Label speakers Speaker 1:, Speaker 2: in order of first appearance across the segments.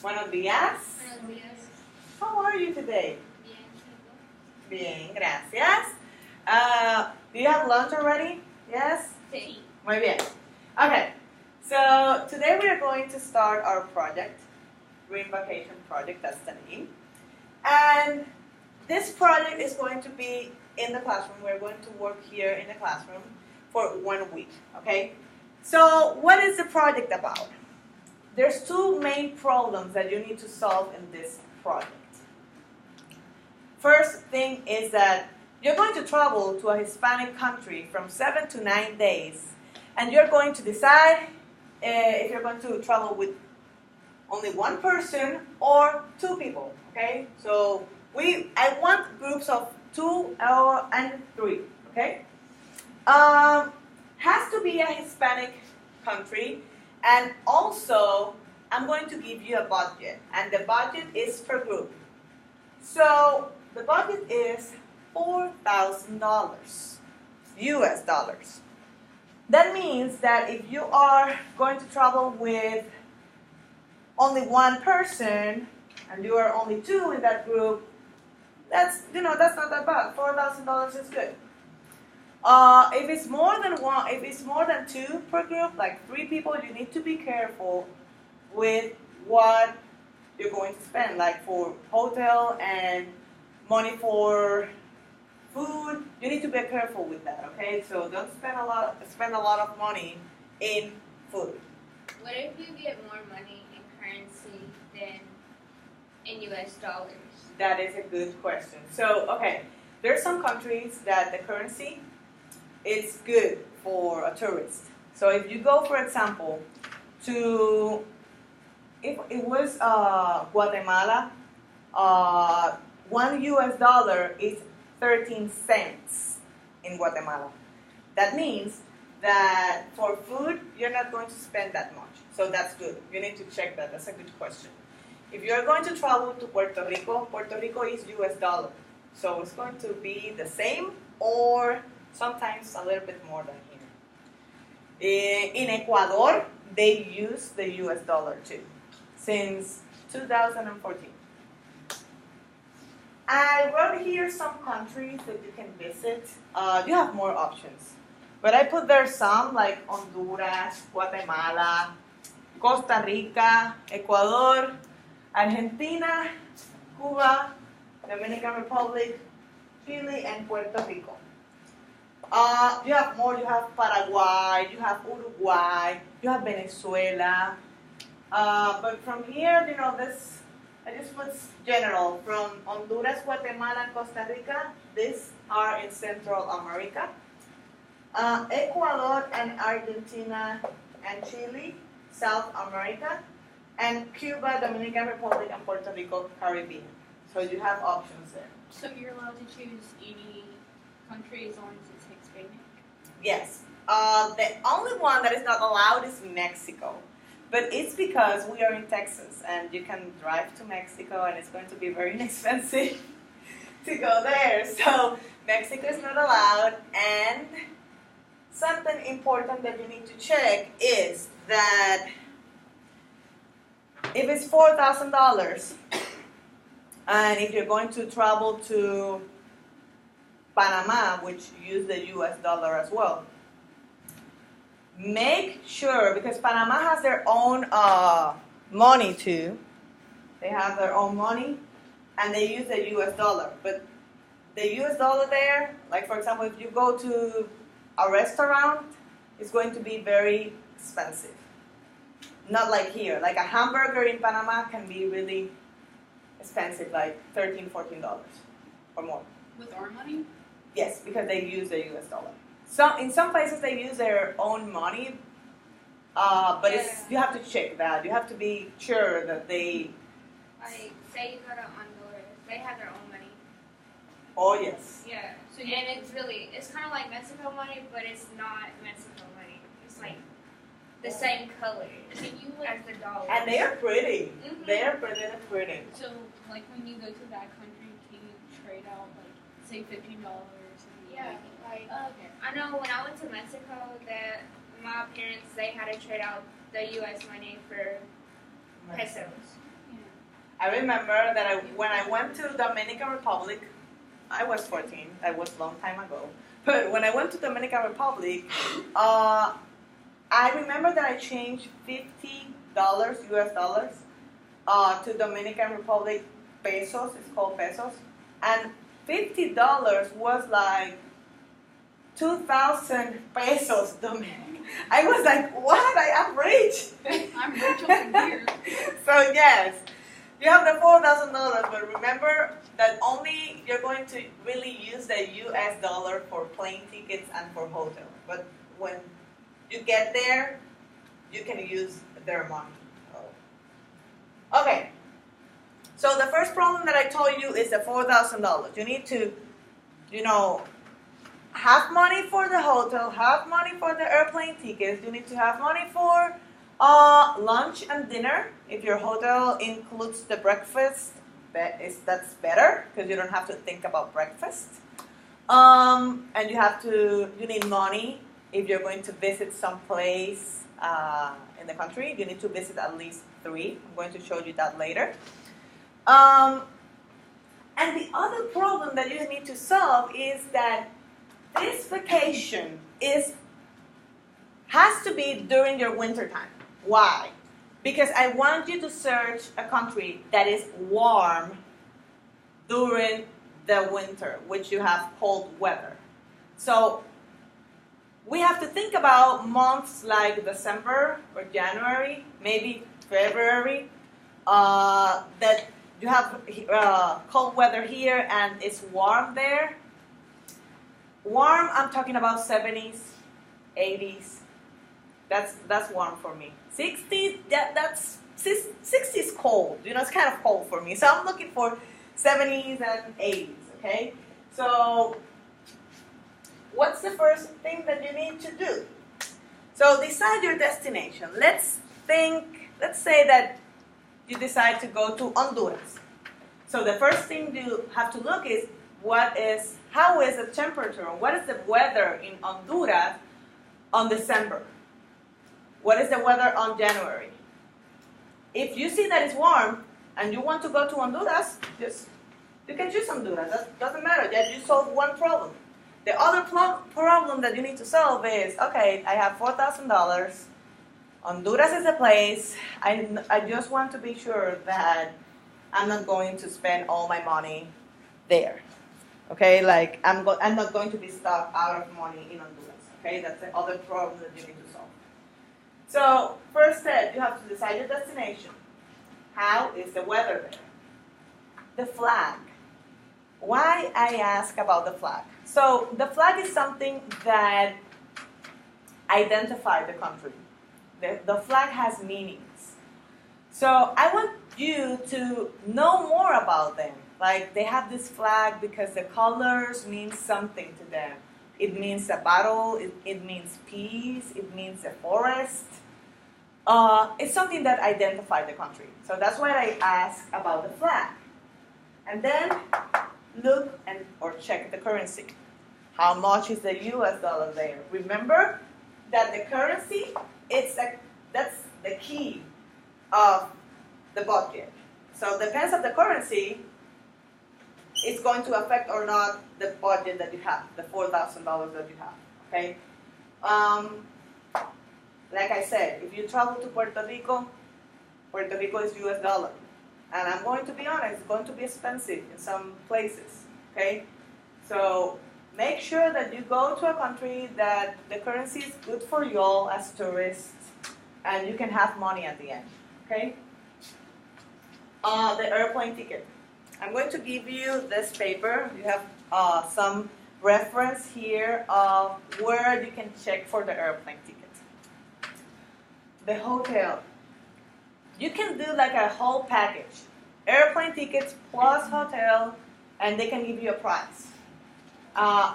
Speaker 1: Buenos días.
Speaker 2: Buenos días.
Speaker 1: How are you today?
Speaker 2: Bien,
Speaker 1: Bien, gracias. Do you have lunch already? Yes?
Speaker 2: sí.
Speaker 1: Muy bien. Okay, so today we are going to start our project, Green Vacation Project, that's the name. And this project is going to be in the classroom. We're going to work here in the classroom for 1 week, okay? So what is the project about? There's two main problems that you need to solve in this project. First thing is that you're going to travel to a Hispanic country from 7 to 9 days, and you're going to decide if you're going to travel with only one person or two people, okay? So I want groups of 2 and 3, okay? Has to be a Hispanic country, and also I'm going to give you a budget, and the budget is per group. So the budget is $4,000 US dollars. That means that if you are going to travel with only one person and you are only 2 in that group, that's not that bad. $4,000 is good. If it's more than 2 per group, like 3 people, you need to be careful with what you're going to spend, like for hotel and money for food. You need to be careful with that, okay? So don't spend a lot of money in food.
Speaker 2: What if you get more money in currency than in US dollars?
Speaker 1: That is a good question. So, okay, there's some countries that the currency is good for a tourist. So if you go, for example, to, if it was Guatemala, 1 US dollar is 13 cents in Guatemala. That means that for food, you're not going to spend that much. So that's good. You need to check that. That's a good question. If you're going to travel to Puerto Rico is US dollar. So it's going to be the same or sometimes a little bit more than here. In Ecuador, they use the US dollar too, since 2014. I wrote here some countries that you can visit. You have more options. But I put there some like Honduras, Guatemala, Costa Rica, Ecuador, Argentina, Cuba, Dominican Republic, Chile, and Puerto Rico. You have more. You have Paraguay, you have Uruguay, you have Venezuela. But from here, this, I just put general. From Honduras, Guatemala, and Costa Rica, these are in Central America. Ecuador and Argentina and Chile, South America. And Cuba, Dominican Republic, and Puerto Rico, Caribbean. So you have options there.
Speaker 3: So you're allowed to choose any country as long as it's Hispanic?
Speaker 1: Yes. The only one that is not allowed is Mexico. But it's because we are in Texas and you can drive to Mexico and it's going to be very inexpensive to go there. So Mexico is not allowed. And something important that you need to check is that if it's $4,000 and if you're going to travel to Panama, which use the US dollar as well, make sure, because Panama has their own money too. They have their own money and they use the US dollar. But the US dollar there, like for example, if you go to a restaurant, it's going to be very expensive. Not like here. Like a hamburger in Panama can be really expensive, like $13, $14 or more.
Speaker 3: With our money?
Speaker 1: Yes, because they use the US dollar. In some places they use their own money, but you have to check that. You have to be sure that they...
Speaker 2: Like, say you go to Honduras, they have their own money.
Speaker 1: Oh, yes.
Speaker 2: Yeah. So and it's kind of like Mexico money, but it's not Mexico money. It's like the same color as the dollar.
Speaker 1: And they are pretty.
Speaker 2: Mm-hmm.
Speaker 1: They are pretty.
Speaker 3: So, like, when you go to that country, can you trade out, like, say $15 or something?
Speaker 2: Yeah,
Speaker 3: like okay.
Speaker 2: I know when I went to Mexico, that my parents, they had to trade out the U.S. money for pesos.
Speaker 3: Yeah.
Speaker 1: I remember that when I went to Dominican Republic, I was 14. That was a long time ago. But when I went to Dominican Republic, I remember that I changed $50 US dollars to Dominican Republic pesos. It's called pesos, and $50 was like 2,000 pesos Dominican. I was like, what? I am rich.
Speaker 3: I'm rich over here.
Speaker 1: So yes, you have the $4,000, but remember that only you're going to really use the US dollar for plane tickets and for hotel. But when you get there, you can use their money. Okay. So the first problem that I told you is the $4,000. You need to, have money for the hotel, have money for the airplane tickets. You need to have money for lunch and dinner. If your hotel includes the breakfast, that's better because you don't have to think about breakfast. And you need money if you're going to visit some place in the country. You need to visit at least 3. I'm going to show you that later. And the other problem that you need to solve is that this vacation has to be during your winter time. Why? Because I want you to search a country that is warm during the winter, which you have cold weather. So we have to think about months like December or January, maybe February, that you have cold weather here and it's warm there. Warm, I'm talking about 70s, 80s. That's warm for me. 60s, that's 60s cold. It's kind of cold for me. So I'm looking for 70s and 80s. Okay. So what's the first thing that you need to do? So decide your destination. Let's say that you decide to go to Honduras. So the first thing you have to look is how is the temperature? What is the weather in Honduras on December? What is the weather on January? If you see that it's warm and you want to go to Honduras, you can choose Honduras. That doesn't matter. You solve one problem. The other problem that you need to solve is, okay, I have $4,000. Honduras is a place. I just want to be sure that I'm not going to spend all my money there. Okay, like I'm not going to be stuck out of money in Honduras. Okay, that's the other problem that you need to solve. So first step, you have to decide your destination. How is the weather there? The flag. Why I ask about the flag? So the flag is something that identifies the country. The flag has meanings. So I want you to know more about them. Like they have this flag because the colors mean something to them. It means a battle, it means peace, it means a forest. It's something that identifies the country. So that's why I ask about the flag. And then look or check the currency. How much is the US dollar there? Remember that the currency, that's the key of the budget. So depends on the currency, it's going to affect or not the budget that you have, the $4,000 that you have, okay? Like I said, if you travel to Puerto Rico is US dollar. And I'm going to be honest, it's going to be expensive in some places, okay? So make sure that you go to a country that the currency is good for you all as tourists and you can have money at the end, okay? The airplane ticket. I'm going to give you this paper. You have some reference here of where you can check for the airplane ticket. The hotel. You can do like a whole package. Airplane tickets plus hotel, and they can give you a price.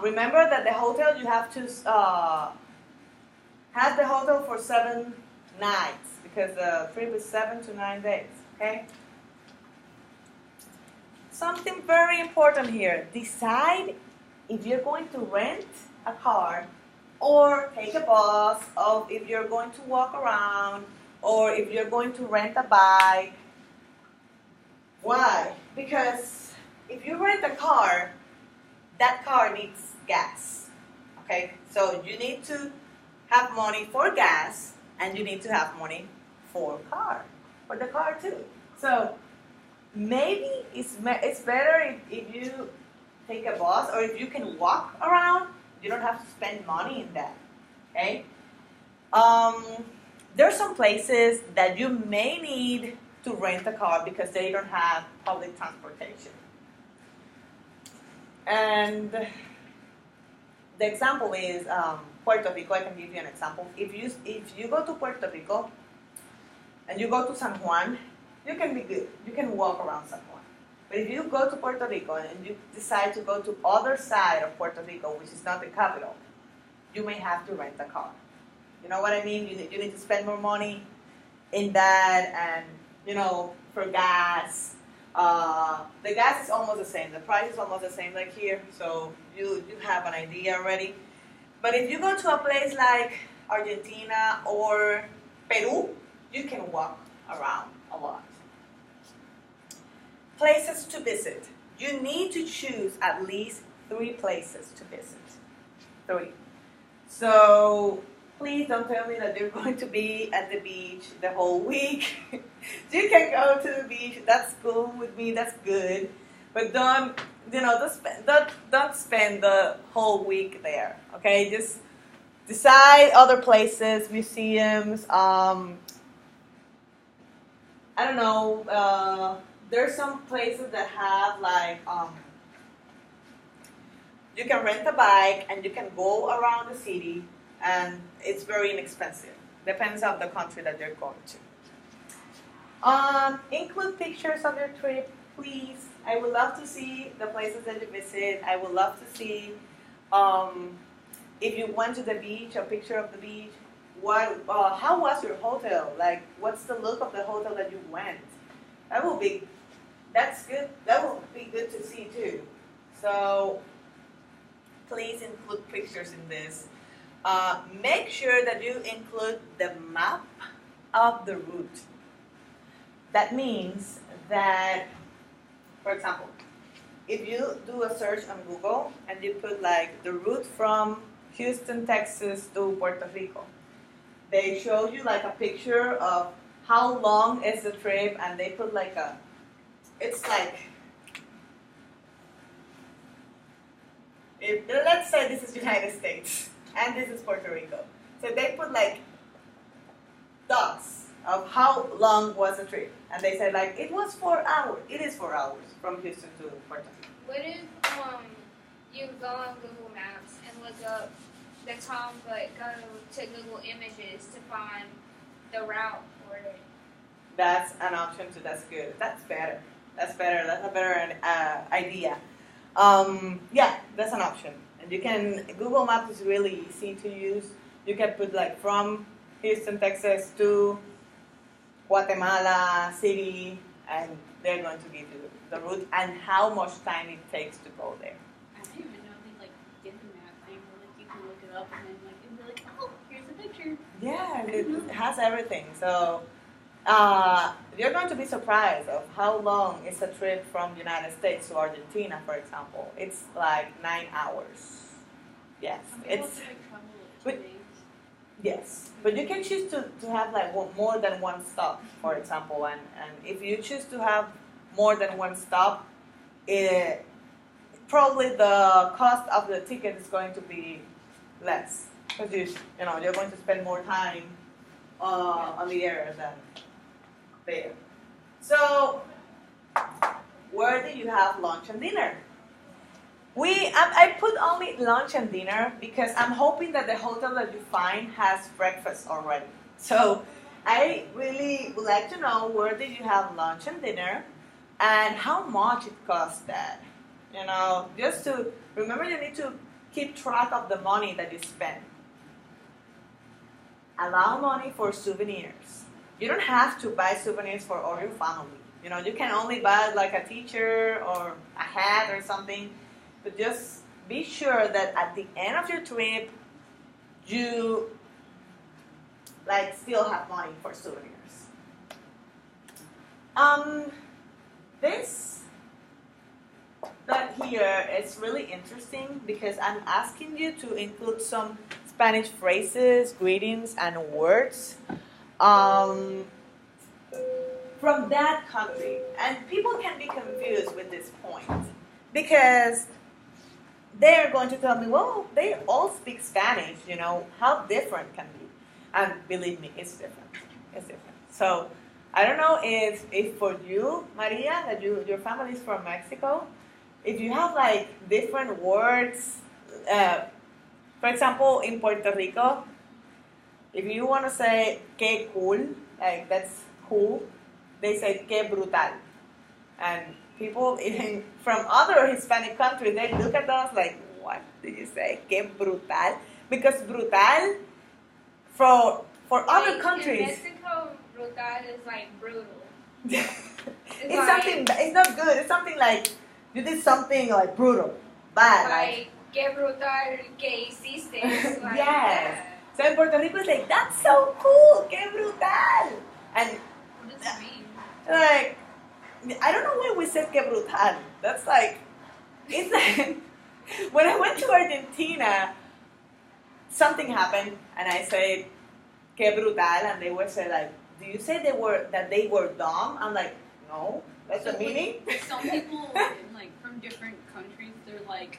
Speaker 1: Remember that the hotel, you have to have the hotel for 7 nights because the trip is 7 to 9 days, okay? Something very important here. Decide if you're going to rent a car or take a bus, or if you're going to walk around, or if you're going to rent a bike. Why? Because if you rent a car, that car needs gas. Okay? So you need to have money for gas, and you need to have money for the car too. So maybe it's better if you take a bus, or if you can walk around, you don't have to spend money in that. Okay? There are some places that you may need to rent a car because they don't have public transportation. And the example is Puerto Rico. I can give you an example. If you go to Puerto Rico and you go to San Juan, you can be good. You can walk around San Juan. But if you go to Puerto Rico and you decide to go to other side of Puerto Rico, which is not the capital, you may have to rent a car. You know what I mean? You need to spend more money in that, and for gas. The gas is almost the same. The price is almost the same like here, so you have an idea already. But if you go to a place like Argentina or Peru, you can walk around a lot. Places to visit. You need to choose at least 3 places to visit. 3. So please don't tell me that you're going to be at the beach the whole week. You can go to the beach. That's cool with me. That's good. But don't spend the whole week there. Okay, just decide other places, museums. I don't know. There's some places that have you can rent a bike and you can go around the city, and it's very inexpensive. Depends on the country that you're going to. Include pictures of your trip, please. I would love to see the places that you visit. I would love to see if you went to the beach, a picture of the beach. How was your hotel? Like, what's the look of the hotel that you went? That's good. That will be good to see too. So please include pictures in this. Make sure that you include the map of the route. That means that, for example, if you do a search on Google and you put the route from Houston, Texas to Puerto Rico, they show you a picture of how long is the trip, and they put let's say this is United States and this is Puerto Rico. So they put dots of how long was the trip, and they said it was 4 hours. It is 4 hours from Houston to Puerto Rico.
Speaker 2: What if you go on Google Maps and look up the time, but go to Google Images to find the route for it?
Speaker 1: That's an option too. That's good. That's better. That's a better idea. Yeah, that's an option. And you can, Google Maps is really easy to use. You can put from Houston, Texas to Guatemala City, and they're going to give you the route and how much time it takes to go there.
Speaker 3: I didn't even know they get the map thing where you can look it up and then it'll be oh, here's a picture.
Speaker 1: Yeah, it has everything. So you're going to be surprised of how long is a trip from the United States to Argentina, for example. It's 9 hours. Yes, it's. Yes, but you can choose to have more than one stop, for example, and if you choose to have more than one stop, probably the cost of the ticket is going to be less, because you're going to spend more time on the area than there. So, where do you have lunch and dinner? I put only lunch and dinner because I'm hoping that the hotel that you find has breakfast already. So I really would like to know where did you have lunch and dinner and how much it cost that. Just to remember, you need to keep track of the money that you spend. Allow money for souvenirs. You don't have to buy souvenirs for all your family. You can only buy a t-shirt or a hat or something. But just be sure that at the end of your trip, you still have money for souvenirs. This that here is really interesting because I'm asking you to include some Spanish phrases, greetings, and words from that country. And people can be confused with this point because they're going to tell me, well, they all speak Spanish, you know, how different can be? And believe me, it's different. It's different. So I don't know if for you, Maria, that your family is from Mexico, if you have like different words, for example, in Puerto Rico, if you want to say que cool, like that's cool, they say que brutal. And people from other Hispanic countries, they look at us like, what did you say? Que brutal? Because brutal, for other countries.
Speaker 2: In Mexico, brutal is like brutal.
Speaker 1: It's like, something, it's not good. It's something like, you did something like brutal, bad.
Speaker 2: Like, que brutal que hiciste. Like,
Speaker 1: yes. So in Puerto Rico, it's like, that's so cool, que brutal. And
Speaker 3: What does that mean?
Speaker 1: like, I don't know why we said que brutal. That's like, it's like, when I went to Argentina, something happened, and I said que brutal, and they were saying like, do you say that they were dumb? I'm like, no, that's the meaning.
Speaker 3: Some people like from different countries, they're like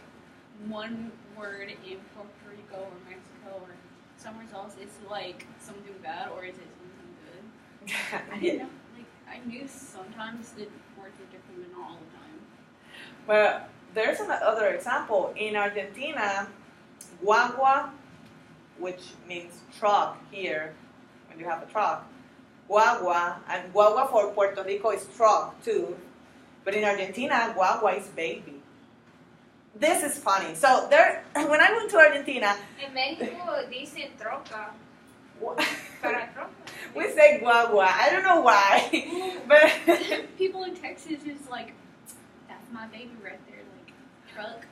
Speaker 3: one word in Puerto Rico or Mexico or somewhere else. It's like something bad, or is it something good? I didn't know. Like I knew sometimes the words were different, but not all the time.
Speaker 1: But there's another example in Argentina. Guagua, which means truck here, when you have a truck. Guagua, and guagua for Puerto Rico is truck too, but in Argentina, guagua is baby. This is funny. So there, when I went to Argentina,
Speaker 2: En México dicen troca. Para troca.
Speaker 1: we say guagua. I don't know why, but
Speaker 3: People in Texas is like, that's my baby right there, like truck.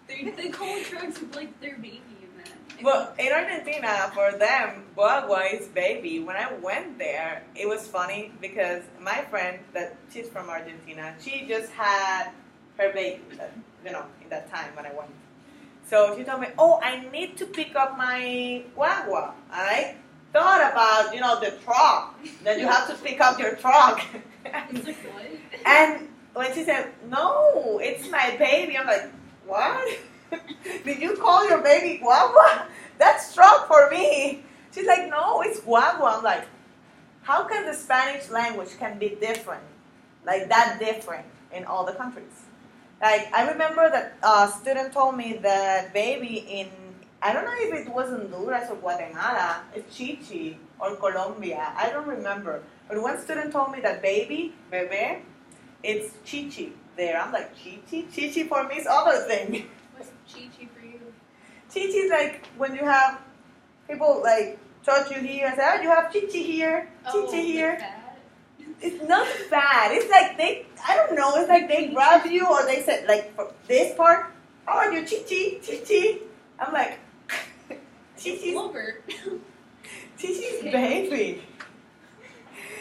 Speaker 3: They call trucks like their baby in that.
Speaker 1: Well, in Argentina, for them, guagua is baby. When I went there, it was funny because my friend, that she's from Argentina, she just had her baby, in that time when I went. So she told me, oh, I need to pick up my guagua. And I thought about, the truck, that you have to pick up your truck.
Speaker 3: It's like, what?
Speaker 1: And when she said, no, it's my baby, I'm like, what? Did you call your baby guagua? That's truck for me. She's like, no, it's guagua. I'm like, how can the Spanish language can be different, like that different in all the countries? Like, I remember that a student told me that baby in, I don't know if it was Honduras or Guatemala, it's chichi, or Colombia, I don't remember. But one student told me that baby, bebé, it's chichi there. I'm like, chichi? Chichi for me is other thing.
Speaker 3: What's Chi-Chi for you?
Speaker 1: Chichi is like when you have people like touch you here and say, oh, you have chichi here, chichi here.
Speaker 3: Like
Speaker 1: It's not bad. It's like I don't know, it's like they grab you or they said like for this part, oh, you chichi, chichi. I'm like, chichi's,
Speaker 3: Over.
Speaker 1: chichi's baby.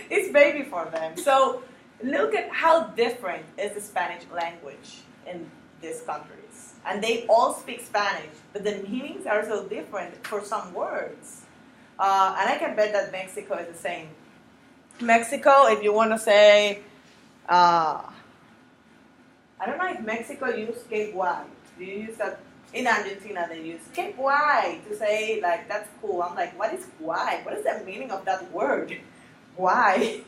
Speaker 1: It's baby for them. So look at how different is the Spanish language in these countries. And they all speak Spanish, but the meanings are so different for some words. And I can bet that Mexico is the same. Mexico, if you want to say, I don't know if Mexico uses que guay. Do you use that? In Argentina, they use que guay to say, like, that's cool. I'm like, what is guay? What is the meaning of that word? Guay.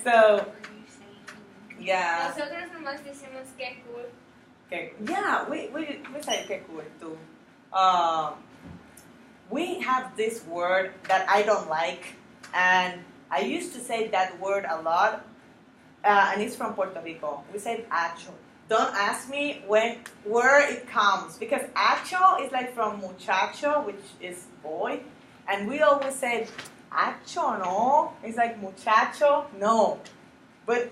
Speaker 1: So, yeah.
Speaker 2: Nosotros nomás decimos que cool.
Speaker 1: Okay. Yeah, we say que cool too. We have this word that I don't like, and I used to say that word a lot, and it's from Puerto Rico. We say acho. Don't ask me where it comes, because acho is like from muchacho, which is boy, and we always say acho, no. It's like muchacho, no. But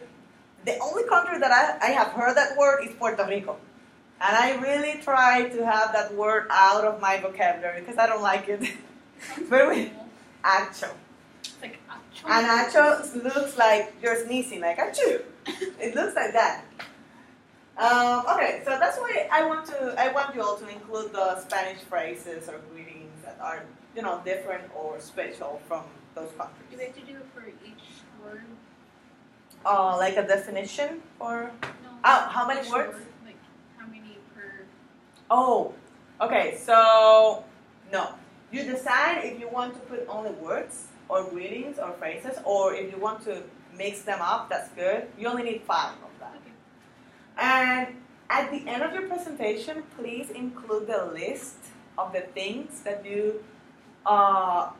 Speaker 1: the only country that I have heard that word is Puerto Rico. And I really try to have that word out of my vocabulary because I don't like it. But we, acho.
Speaker 3: It's like acho.
Speaker 1: And achoo looks like you're sneezing, like achoo. It looks like that. Okay, so that's why I want you all to include the Spanish phrases or greetings that are, different or special from those countries.
Speaker 3: Do we have to do it for each word?
Speaker 1: Like a definition or?
Speaker 3: No.
Speaker 1: How many
Speaker 3: each
Speaker 1: words?
Speaker 3: Word, like how many per?
Speaker 1: Oh, okay. So no, you decide if you want to put only words or greetings or phrases, or if you want to mix them up. That's good. You only need 5 of that.
Speaker 3: Okay.
Speaker 1: And at the end of your presentation, please include the list of the things that you have.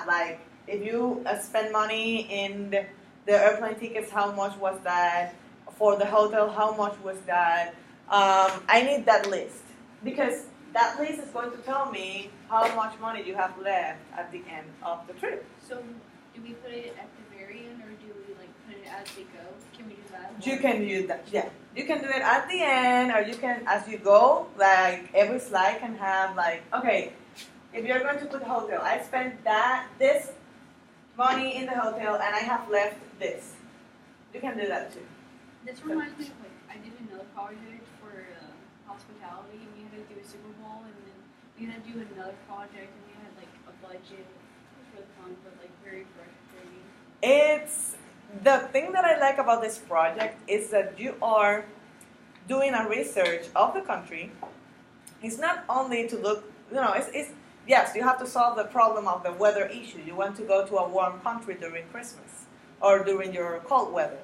Speaker 1: Like, if you spend money in the airplane tickets, how much was that? For the hotel, how much was that? I need that list, because that list is going to tell me how much money you have left at the end of the trip.
Speaker 3: So do we put it at the very end, or do we like put it as they go? Can we do that?
Speaker 1: You can use that, yeah. You can do it at the end, or you can, as you go, like every slide can have like, okay, if you're going to put hotel, I spent this money in the hotel and I have left this. You can do that too.
Speaker 3: This reminds me of like I did another project for hospitality, and we had to do a Super Bowl, and then we had to do another project, and we had like a budget. It was really fun, but like very frustrating.
Speaker 1: It's the thing that I like about this project is that you are doing a research of the country. It's not only to look, it's yes, you have to solve the problem of the weather issue. You want to go to a warm country during Christmas or during your cold weather.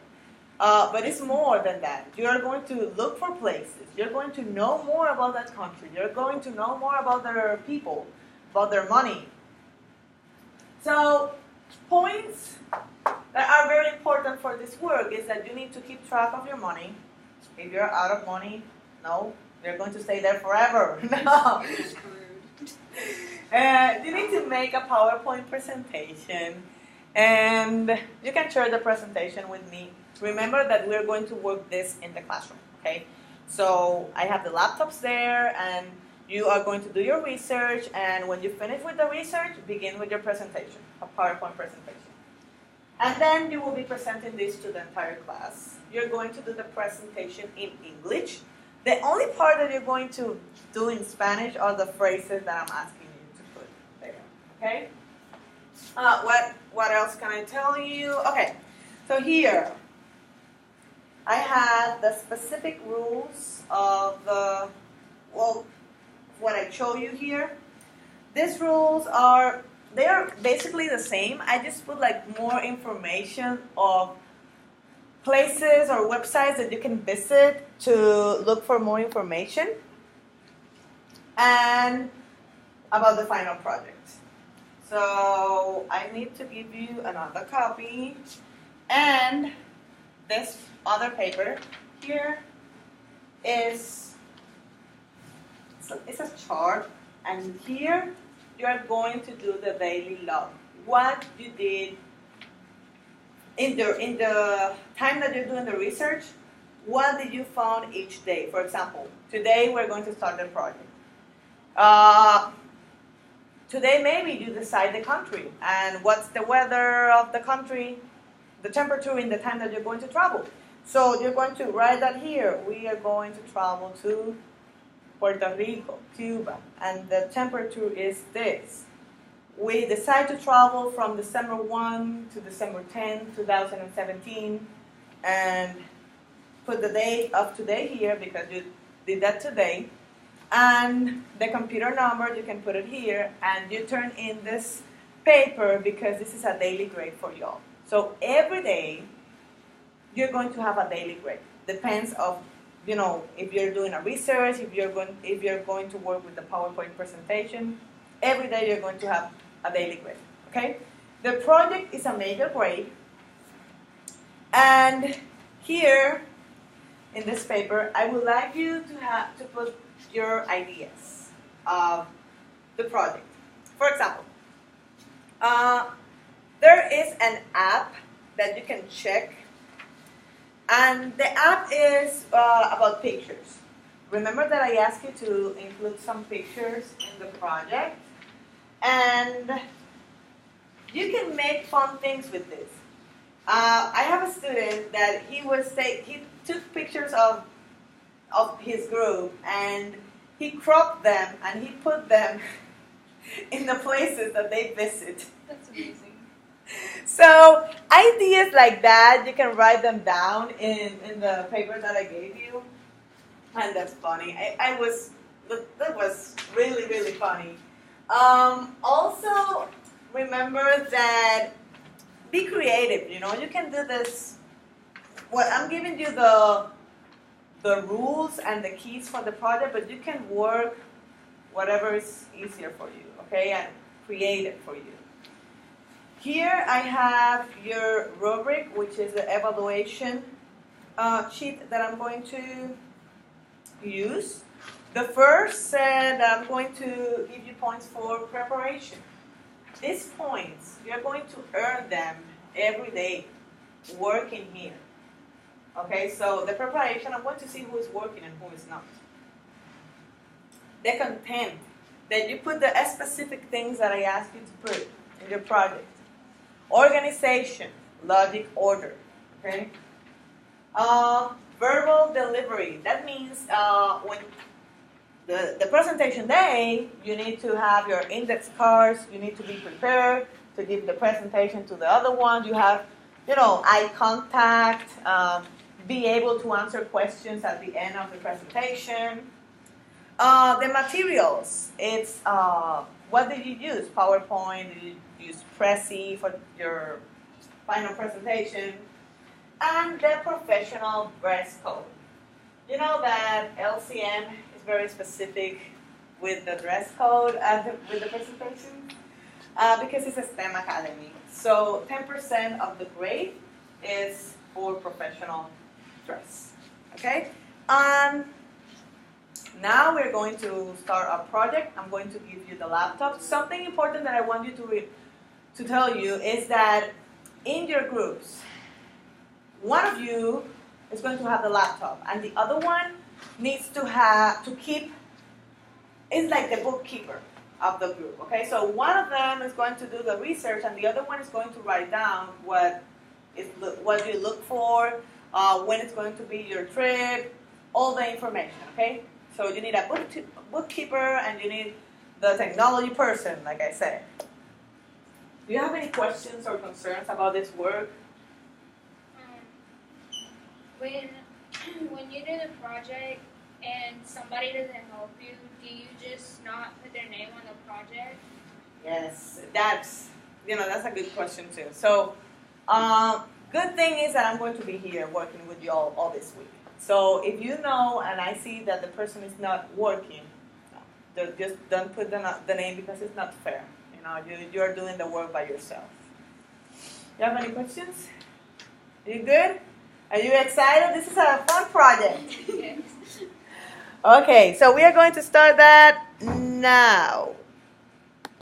Speaker 1: But it's more than that. You're going to look for places. You're going to know more about that country. You're going to know more about their people, about their money. So, points that are very important for this work is that you need to keep track of your money. If you're out of money, no, you're going to stay there forever. No. You need to make a PowerPoint presentation, and you can share the presentation with me. Remember that we're going to work this in the classroom, okay? So I have the laptops there, and you are going to do your research, and when you finish with the research, begin with your presentation, a PowerPoint presentation. And then you will be presenting this to the entire class. You're going to do the presentation in English. The only part that you're going to do in Spanish are the phrases that I'm asking you to put there, okay? What else can I tell you? Okay, so here, I have the specific rules of what I show you here. These rules they're basically the same. I just put like more information of places or websites that you can visit to look for more information and about the final project. So I need to give you another copy, and this other paper here is it's a chart, and here you are going to do the daily log. What you did in the time that you're doing the research, what did you find each day? For example, today we're going to start the project. Today maybe you decide the country and what's the weather of the country, the temperature in the time that you're going to travel. So you're going to write that here. We are going to travel to Puerto Rico, Cuba, and the temperature is this. We decide to travel from December 1 to December 10, 2017, and put the date of today here because you did that today. And the computer number, you can put it here, and you turn in this paper because this is a daily grade for y'all. So every day, you're going to have a daily grade. Depends of, if you're doing a research, if you're going to work with the PowerPoint presentation, every day you're going to have a daily grade, okay? The project is a major grade, and here in this paper, I would like you to put your ideas of the project. For example, there is an app that you can check, and the app is about pictures. Remember that I asked you to include some pictures in the project, and You can make fun things with this. I have a student that he took pictures of his group and he cropped them and he put them in the places that they visit.
Speaker 3: That's amazing.
Speaker 1: So ideas like that, you can write them down in the paper that I gave you, and that's funny. That was really, really funny. Also, remember that be creative. You know, you can do this. Well, I'm giving you the rules and the keys for the project, but you can work whatever is easier for you, okay, and create it for you. Here I have your rubric, which is the evaluation sheet that I'm going to use. The first said that I'm going to give you points for preparation. These points, you're going to earn them every day working here. Okay, so the preparation, I'm going to see who is working and who is not. The content, that you put the specific things that I asked you to put in your project. Organization, logic, order, okay? Verbal delivery, that means when the presentation day, you need to have your index cards, you need to be prepared to give the presentation to the other one, you have, eye contact, be able to answer questions at the end of the presentation. The materials, it's what did you use? PowerPoint, did you use Prezi for your final presentation? And the professional dress code. You know that LCM is very specific with the dress code with the presentation because it's a STEM academy. So 10% of the grade is for professional dress. Okay? Now we're going to start our project. I'm going to give you the laptop. Something important that I want you to tell you is that in your groups, one of you is going to have the laptop, and the other one needs to keep. It's like the bookkeeper of the group. Okay, so one of them is going to do the research, and the other one is going to write down what you look for, when it's going to be your trip, all the information. Okay. So you need a bookkeeper and you need the technology person, like I said. Do you have any questions or concerns about this work?
Speaker 2: When you do the project and somebody doesn't help you, do you just not put their name on the project?
Speaker 1: Yes, that's a good question too. So, good thing is that I'm going to be here working with you all this week. So if you know and I see that the person is not working, just don't put the name because it's not fair. You're doing the work by yourself. You have any questions? Are you good? Are you excited? This is a fun project.
Speaker 2: Yes.
Speaker 1: Okay, so we are going to start that now.